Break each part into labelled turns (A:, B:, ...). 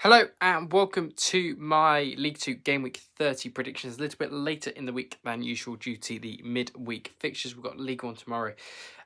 A: Hello and welcome to my League 2 Game Week 30 predictions. A little bit later in the week than usual due to the midweek fixtures. We've got League 1 tomorrow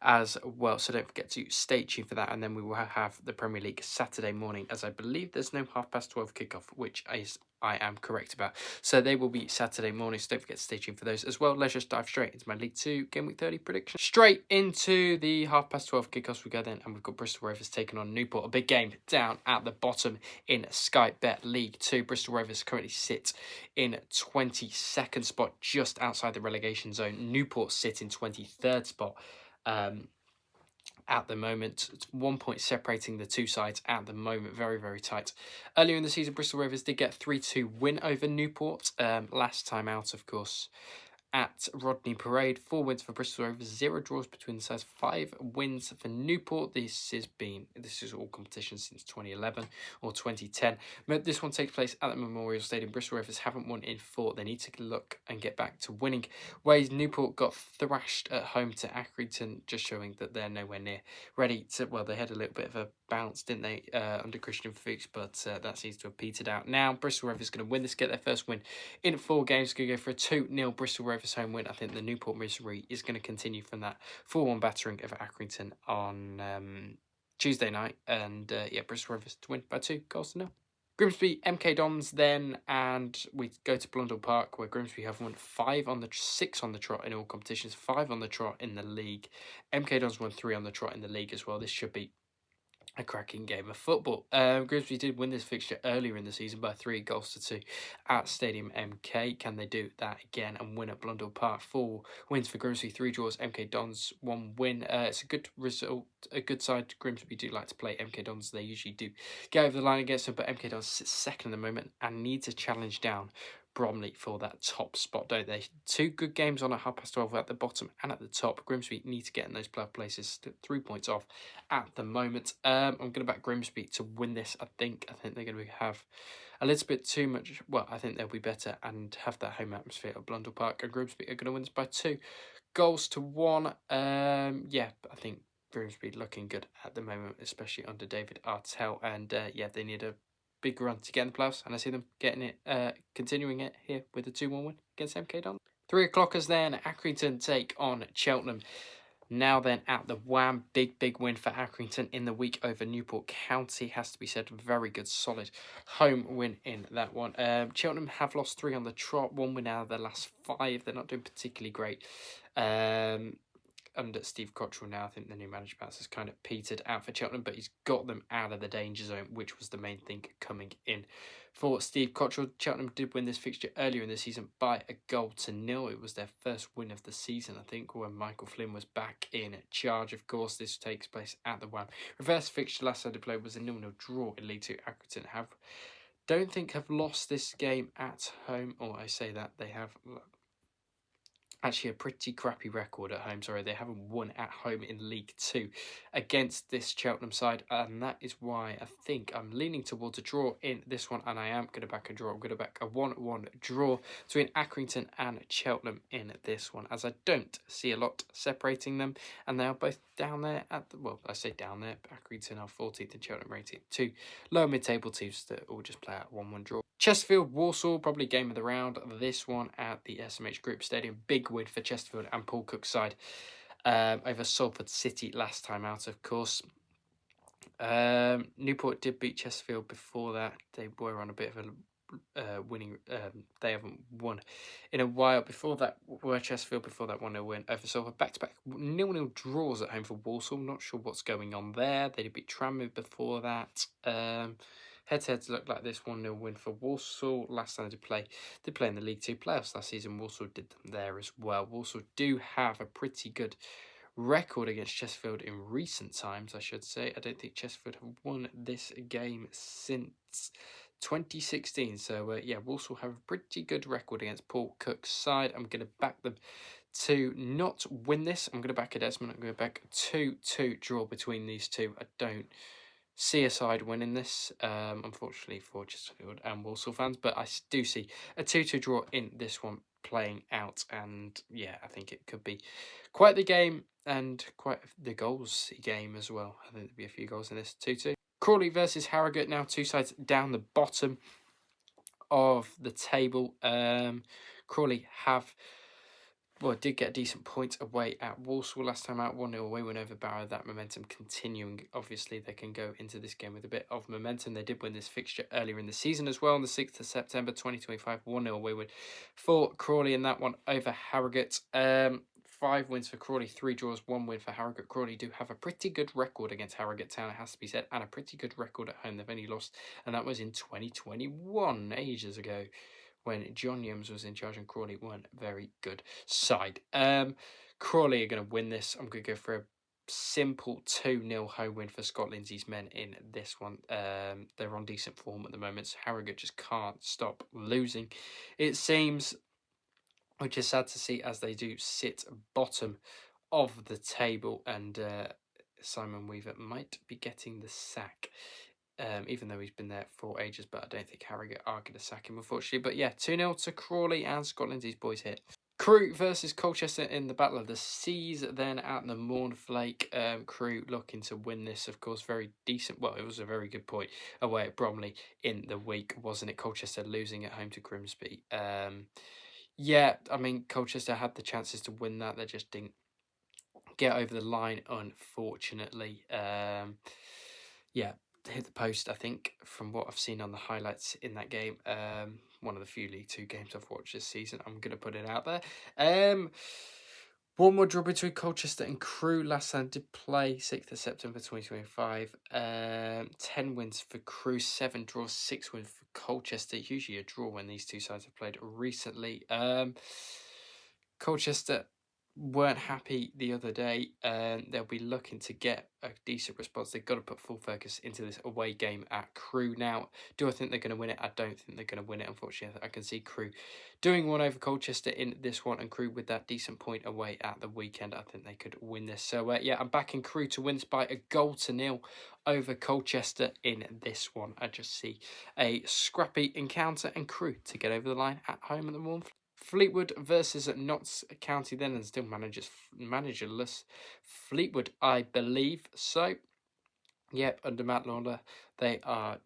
A: as well, so don't forget to stay tuned for that. And then we will have the Premier League Saturday morning, as I believe there's no 12:30 kickoff, which I am correct about. So they will be Saturday morning, so don't forget to stay tuned for those as well. Let's just dive straight into my League 2 Game Week 30 prediction. Straight into the 12:30 kickoffs we go then, and we've got Bristol Rovers taking on Newport. A big game down at the bottom in Sky Bet League 2. Bristol Rovers currently sit in 22nd spot, just outside the relegation zone. Newport sit in 23rd spot. At the moment, it's 1 point separating the two sides at the moment. Very, very tight. Earlier in the season, Bristol Rovers did get a 3-2 win over Newport. Last time out, of course, at Rodney Parade. 4 wins for Bristol Rovers, 0 draws between the sides, 5 wins for Newport. This is all competition since 2011 or 2010. But this one takes place at the Memorial Stadium. Bristol Rovers haven't won in 4. They need to look and get back to winning ways. Newport got thrashed at home to Accrington, just showing that they're nowhere near ready to. Well, they had a little bit of a bounce, didn't they, under Christian Fuchs, but that seems to have petered out now. Bristol Rovers going to win this, get their first win in 4 games. Going to go for a 2-0 Bristol Rovers home win. I think the Newport misery is going to continue from that 4-1 battering of Accrington on Tuesday night. And Bristol Rovers to win by 2-0. Grimsby, MK Dons then, and we go to Blundell Park, where Grimsby have won 6 on the trot in all competitions, 5 on the trot in the league. MK Dons won 3 on the trot in the league as well. This should be a cracking game of football. Grimsby did win this fixture earlier in the season by 3-2 at Stadium MK. Can they do that again and win at Blundell Park? 4 wins for Grimsby, 3 draws. MK Dons 1 win. It's a good result, a good side. Grimsby do like to play MK Dons. They usually do get over the line against them, but MK Dons sits second at the moment and need to challenge down Bromley for that top spot, don't they? 2 good games on at 12:30 at the bottom and at the top. Grimsby need to get in those playoff places, 3 points off at the moment. I'm going to back Grimsby to win this. I think they're going to have a little bit too much. Well, I think they'll be better and have that home atmosphere at Blundell Park. And Grimsby are going to win this by 2-1. I think Grimsby looking good at the moment, especially under David Artell. And they need a big run to get in the playoffs, and I see them getting it, continuing it here with a 2-1 win against MK Dons. 3 o'clockers then, Accrington take on Cheltenham. Now then, at the Wham, big win for Accrington in the week over Newport County, has to be said. Very good, solid home win in that one. Cheltenham have lost 3 on the trot, 1 win out of their last 5. They're not doing particularly great. Under Steve Cottrell now, I think the new manager has kind of petered out for Cheltenham, but he's got them out of the danger zone, which was the main thing coming in for Steve Cottrell. Cheltenham did win this fixture earlier in the season by 1-0. It was their first win of the season, I think, when Michael Flynn was back in charge. Of course, this takes place at the Wham. Reverse fixture last time they played was a 0-0 draw in League 2. Accrington have lost this game at home, or I say that they have actually a pretty crappy record at home. Sorry, they haven't won at home in League 2 against this Cheltenham side, and that is why I think I'm leaning towards a draw in this one, and I am going to back a draw. I'm going to back a 1-1 draw between Accrington and Cheltenham in this one, as I don't see a lot separating them, and they are both down there I say down there, Accrington are 14th and Cheltenham rated 2 lower mid-table teams that all just play out 1-1 draw. Chesterfield, Walsall, probably game of the round. This one at the SMH Group Stadium. Big win for Chesterfield and Paul Cook's side over Salford City last time out, of course. Newport did beat Chesterfield before that. They were on a bit of a winning. They haven't won in a while. Before that were Chesterfield. Before that 1-0 win over Salford. Back-to-back 0-0 draws at home for Walsall. Not sure what's going on there. They did beat Tranmere before that. Head-to-heads look like this 1-0 win for Walsall. Last time they did play in the League 2 playoffs last season. Walsall did them there as well. Walsall do have a pretty good record against Chesterfield in recent times, I should say. I don't think Chesterfield have won this game since 2016. So, Walsall have a pretty good record against Paul Cook's side. I'm going to back them to not win this. I'm going to back a Desmond. I'm going to back a 2-2 draw between these two. I don't see a side winning this, unfortunately for Chesterfield and Walsall fans, but I do see a 2-2 draw in this one playing out, and I think it could be quite the game and quite the goals game as well. I think there'll be a few goals in this 2-2. Crawley versus Harrogate, now two sides down the bottom of the table. Crawley did get decent points away at Walsall last time out, 1-0 away win over Barrow. That momentum continuing. Obviously, they can go into this game with a bit of momentum. They did win this fixture earlier in the season as well, on the 6th of September 2025, 1-0 away win for Crawley in that one over Harrogate. 5 wins for Crawley, 3 draws, 1 win for Harrogate. Crawley do have a pretty good record against Harrogate Town, it has to be said, and a pretty good record at home. They've only lost, and that was in 2021, ages ago, when John Yums was in charge and Crawley weren't a very good side. Crawley are going to win this. I'm going to go for a simple 2-0 home win for Scott Lindsay's men in this one. They're on decent form at the moment, so Harrogate just can't stop losing, it seems, which is sad to see as they do sit bottom of the table, and Simon Weaver might be getting the sack. Even though he's been there for ages, but I don't think Harrogate are going to sack him, unfortunately. But yeah, 2-0 to Crawley, and Scott Lindsay's boys here. Crewe versus Colchester in the Battle of the Seas, then at the Mornflake. Crewe looking to win this, of course, very decent. Well, it was a very good point away at Bromley in the week, wasn't it? Colchester losing at home to Grimsby. Yeah, I mean, Colchester had the chances to win that. They just didn't get over the line, unfortunately. Yeah, hit the post, I think, from what I've seen on the highlights in that game. One of the few League Two games I've watched this season. I'm going to put it out there. One more draw between Colchester and Crewe. Last time did play 6th of September 2025. 10 wins for Crewe, 7 draws, 6 wins for Colchester. Usually a draw when these two sides have played recently. Colchester weren't happy the other day, and they'll be looking to get a decent response. They've got to put full focus into this away game at Crewe now. Do I think they're going to win it? I don't think they're going to win it, unfortunately. I can see Crewe doing one over Colchester in this one, and Crewe with that decent point away at the weekend. I think they could win this. So yeah, I'm backing Crewe to win this by a 0-0 over Colchester in this one. I just see a scrappy encounter and Crewe to get over the line at home at the Warm. Fleetwood versus Notts County then, and still managerless Fleetwood, I believe. So, yep, under Matt Lawler, they are,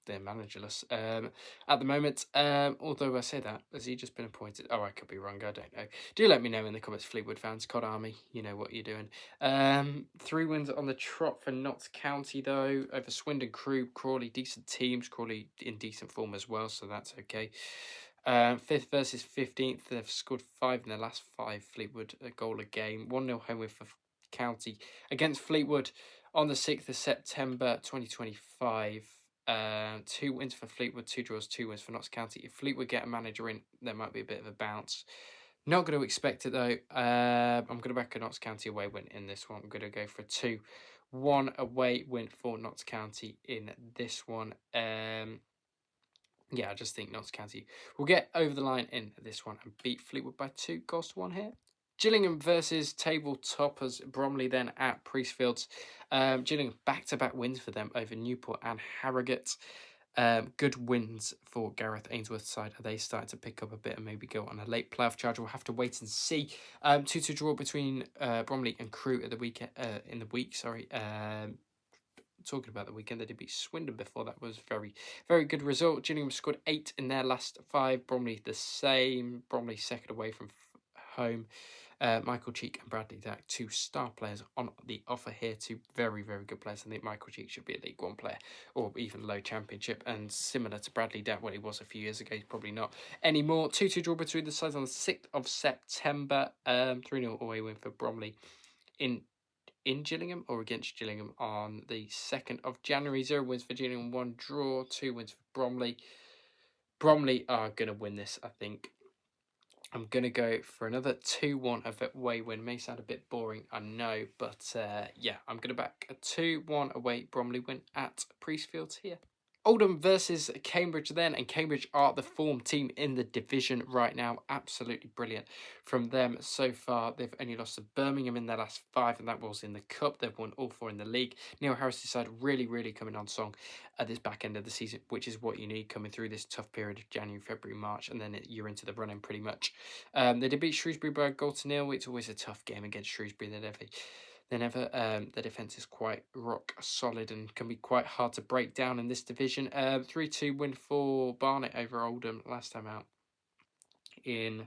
A: they're managerless at the moment. Although I say that, has he just been appointed? Oh, I could be wrong, I don't know. Do let me know in the comments, Fleetwood fans. Cod Army, you know what you're doing. 3 wins on the trot for Notts County, though, over Swindon, Crewe, Crawley, decent teams. Crawley in decent form as well, so that's okay. 5th versus 15th, they've scored 5 in their last 5, Fleetwood, a goal a game. 1-0 home win for County against Fleetwood on the 6th of September 2025. 2 wins for Fleetwood, 2 draws, 2 wins for Notts County. If Fleetwood get a manager in, there might be a bit of a bounce. Not going to expect it, though. I'm going to back a Notts County away win in this one. I'm going to go for a 2-1 away win for Notts County in this one. Yeah, I just think Notts County will get over the line in this one and beat Fleetwood by 2-1 here. Gillingham versus table toppers Bromley then at Priestfields. Gillingham back-to-back wins for them over Newport and Harrogate. Good wins for Gareth Ainsworth's side. Are they starting to pick up a bit and maybe go on a late playoff charge? We'll have to wait and see. 2-2 draw between Bromley and Crewe at the weekend. In the week, sorry. Talking about the weekend, they did beat Swindon before. That was very, very good result. Gillingham scored 8 in their last 5. Bromley the same. Bromley second away from home. Michael Cheek and Bradley Dack, 2 star players on the offer here. 2 very, very good players. I think Michael Cheek should be a League One player or even low Championship. And similar to Bradley Dack, when he was a few years ago, he's probably not anymore. 2-2 draw between the sides on the 6th of September. 3-0 away win for Bromley in Gillingham or against Gillingham on the 2nd of January. 0 wins for Gillingham, 1 draw, 2 wins for Bromley. Bromley are going to win this, I think. I'm going to go for another 2-1 away win. May sound a bit boring, I know, but yeah, I'm going to back a 2-1 away Bromley win at Priestfields here. Oldham versus Cambridge then, and Cambridge are the form team in the division right now. Absolutely brilliant from them so far. They've only lost to Birmingham in their last 5, and that was in the Cup. They've won all 4 in the league. Neil Harris' side really, really coming on song at this back end of the season, which is what you need coming through this tough period of January, February, March, and then you're into the running pretty much. They did beat Shrewsbury by a 0-0. It's always a tough game against Shrewsbury. They never. The defense is quite rock solid and can be quite hard to break down in this division. 3-2 win for Barnet over Oldham last time out in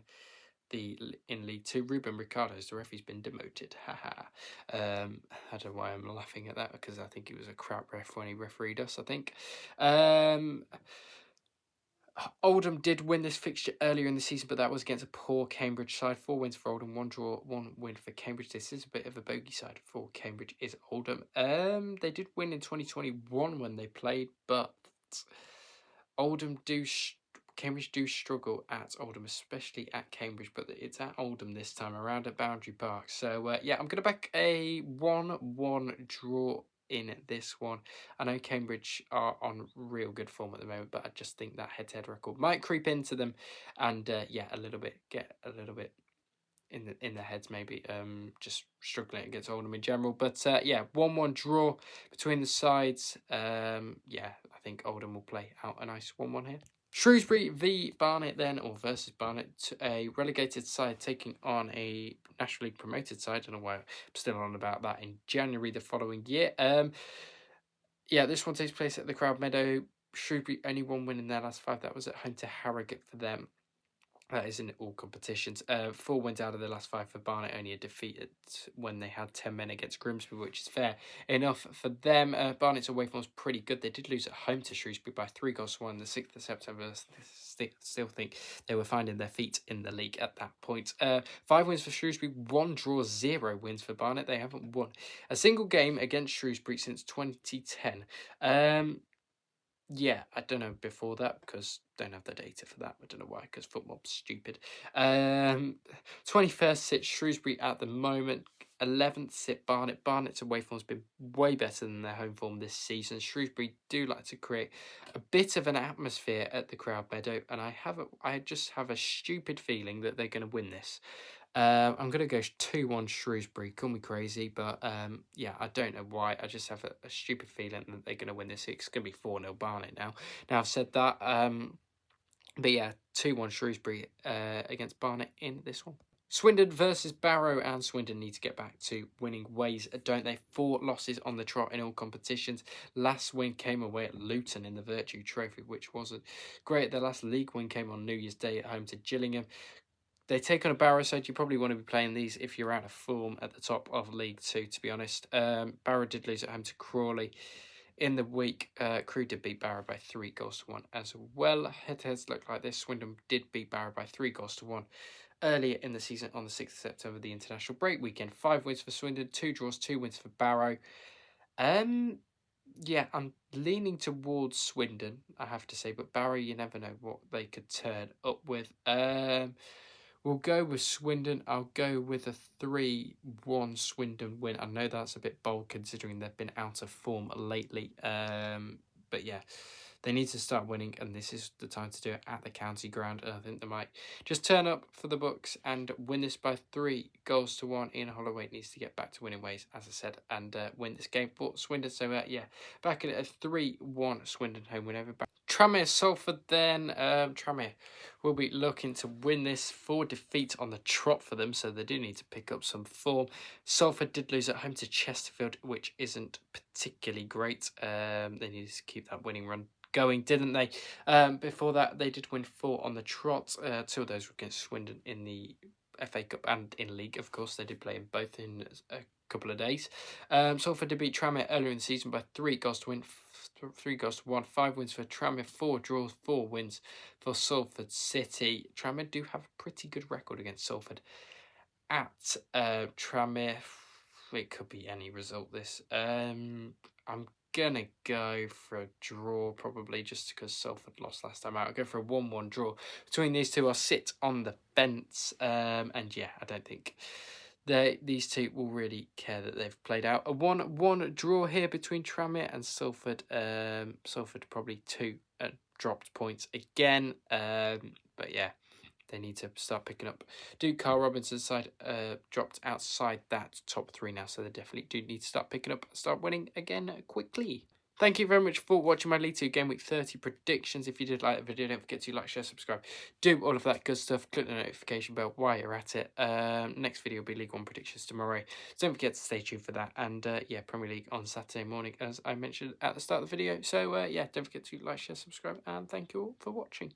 A: League Two. Ruben Ricardo's the referee's been demoted. Haha. I don't know why I'm laughing at that, because I think he was a crap ref when he refereed us. I think. Oldham did win this fixture earlier in the season, but that was against a poor Cambridge side. 4 wins for Oldham, 1 draw, 1 win for Cambridge. This is a bit of a bogey side for Cambridge, is Oldham. They did win in 2021 when they played, but Oldham Cambridge do struggle at Oldham, especially at Cambridge, but it's at Oldham this time around at Boundary Park. So, yeah, I'm going to back a 1-1 draw in this one. I know Cambridge are on real good form at the moment, but I just think that head-to-head record might creep into them, and yeah, get a little bit in their heads maybe. Just struggling against Oldham in general, but yeah, 1-1 draw between the sides. Yeah, I think Oldham will play out a nice 1-1 here. Shrewsbury v Barnet then, or versus Barnet, a relegated side taking on a National League promoted side. I don't know why I'm still on about that, in January the following year. Yeah, this one takes place at the Crowd Meadow. Shrewsbury only 1 win in their last 5. That was at home to Harrogate for them. That is in all competitions. 4 wins out of the last 5 for Barnet, only a defeat when they had 10 men against Grimsby, which is fair enough for them. Barnet's away form was pretty good. They did lose at home to Shrewsbury by 3-1 the 6th of September. Still think they were finding their feet in the league at that point. 5 wins for Shrewsbury, 1 draw, 0 wins for Barnet. They haven't won a single game against Shrewsbury since 2010. Yeah, I don't know before that, because don't have the data for that. I don't know why, because football's stupid. 21st sits Shrewsbury at the moment. 11th sit Barnet. Barnet's away form's been way better than their home form this season. Shrewsbury do like to create a bit of an atmosphere at the Crowd Meadow, and I just have a stupid feeling that they're going to win this. I'm going to go 2-1 Shrewsbury. Call me crazy, but yeah, I don't know why. I just have a stupid feeling that they're going to win this. It's going to be 4-0 Barnet now. Now, I've said that. But yeah, 2-1 Shrewsbury against Barnet in this one. Swindon versus Barrow, and Swindon need to get back to winning ways, don't they? 4 losses on the trot in all competitions. Last win came away at Luton in the Virtue Trophy, which wasn't great. Their last league win came on New Year's Day at home to Gillingham. They take on a Barrow side. You probably want to be playing these if you're out of form at the top of League Two, to be honest. Barrow did lose at home to Crawley in the week. Crewe did beat Barrow by 3-1 as well. Head-to-heads look like this. Swindon did beat Barrow by 3-1 earlier in the season on the 6th of September, the international break weekend. 5 wins for Swindon, 2 draws, 2 wins for Barrow. Yeah, I'm leaning towards Swindon, I have to say, but Barrow, you never know what they could turn up with. We'll go with Swindon. I'll go with a 3-1 Swindon win. I know that's a bit bold considering they've been out of form lately. But yeah, they need to start winning, and this is the time to do it at the county ground. I think they might just turn up for the books and win this by 3-1. Ian Holloway needs to get back to winning ways, as I said, and win this game for Swindon. So yeah, back at a 3-1 Swindon home win over. Tranmere Salford then. Tranmere will be looking to win this. 4 defeats on the trot for them, so they do need to pick up some form. Salford did lose at home to Chesterfield, which isn't particularly great. They needed to keep that winning run going, didn't they? Before that, they did win 4 on the trot. 2 of those were against Swindon in the FA Cup and in League, of course. They did play in both in a couple of days. Salford did beat Tranmere earlier in the season by 3-1. 3-1, 5 wins for Tranmere, 4 draws, 4 wins for Salford City. Tranmere do have a pretty good record against Salford at Tranmere. It could be any result, this. I'm going to go for a draw, probably, just because Salford lost last time out. I'll go for a 1-1 draw between these two. I'll sit on the fence. And yeah, I don't think these two will really care that they've played out. A 1-1 draw here between Tranmere and Salford. Salford probably 2 dropped points again. But yeah, they need to start picking up. Carl Robinson's side dropped outside that top 3 now, so they definitely do need to start picking up, start winning again quickly. Thank you very much for watching my League 2 Game Week 30 predictions. If you did like the video, don't forget to like, share, subscribe. Do all of that good stuff. Click the notification bell while you're at it. Next video will be League 1 predictions tomorrow. So don't forget to stay tuned for that. And yeah, Premier League on Saturday morning, as I mentioned at the start of the video. So yeah, don't forget to like, share, subscribe. And thank you all for watching.